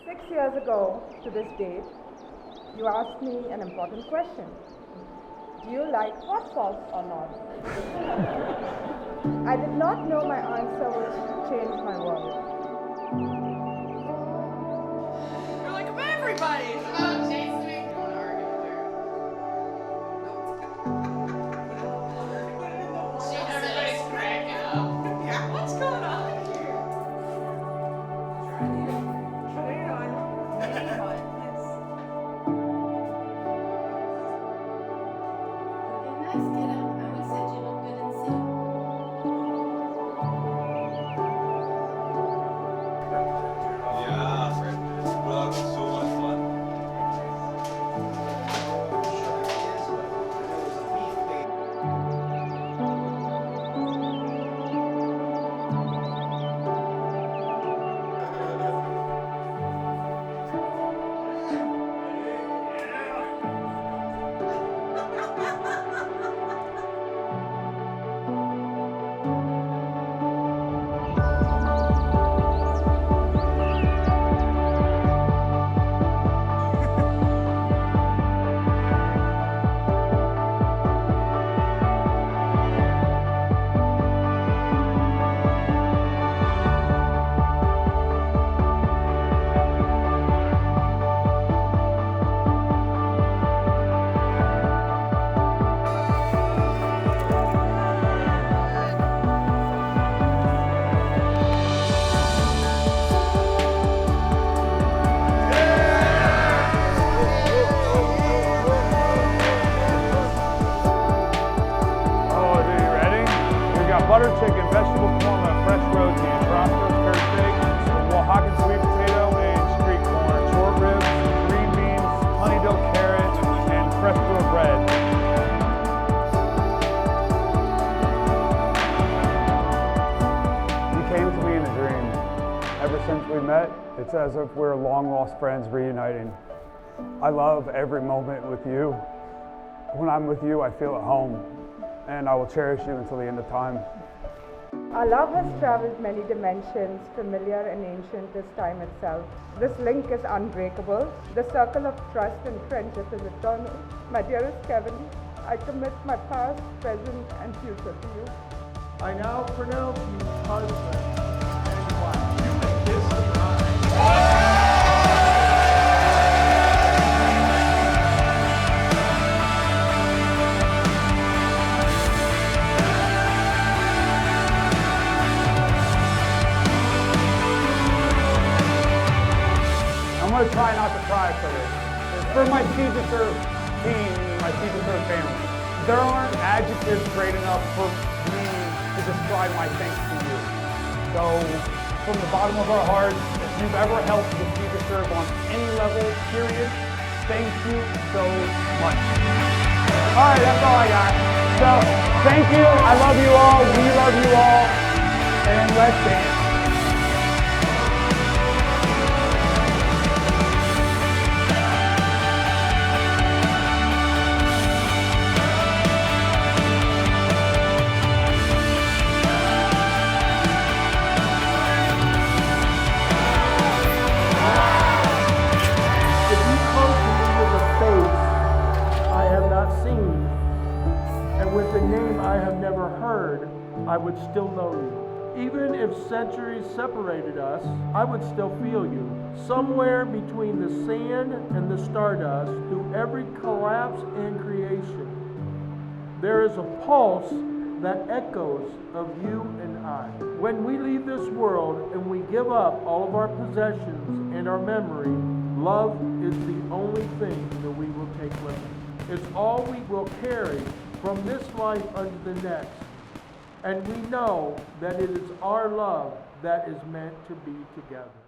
6 years ago to this date, you asked me an important question. Do you like hot sauce or not? I did not know my answer would change my world. You're like, everybody! It's about chasing. Don't argue with her. Everybody's cracking up. Yeah, what's going on here? Nice, get him. I always said you look good in suit. Yeah, Fred. Well, that was so much fun. Butter chicken, vegetable korma, fresh roti, Roscoe's curd steak, Oaxacan sweet potato, and street corn, short ribs, green beans, honeydew carrot, and fresh grilled bread. You came to me in a dream. Ever since we met, it's as if we're long-lost friends reuniting. I love every moment with you. When I'm with you, I feel at home, and I will cherish you until the end of time. Our love has traveled many dimensions, familiar and ancient as time itself. This link is unbreakable. The circle of trust and friendship is eternal. My dearest Kevin, I commit my past, present, and future to you. I now pronounce you husband and wife. You make this mine. I'm going to try not to cry for this. It's for my Seed to Serve team and my Seed to Serve family. There aren't adjectives great enough for me to describe my thanks to you. So, from the bottom of our hearts, if you've ever helped the Seed to Serve on any level, period, thank you so much. All right, that's all I got. So, thank you. I love you all. We love you all. And let's dance. With a name I have never heard, I would still know you. Even if centuries separated us, I would still feel you. Somewhere between the sand and the stardust, through every collapse and creation, there is a pulse that echoes of you and I. When we leave this world and we give up all of our possessions and our memory, love is the only thing that we will take with us. It's all we will carry from this life unto the next. And we know that it is our love that is meant to be together.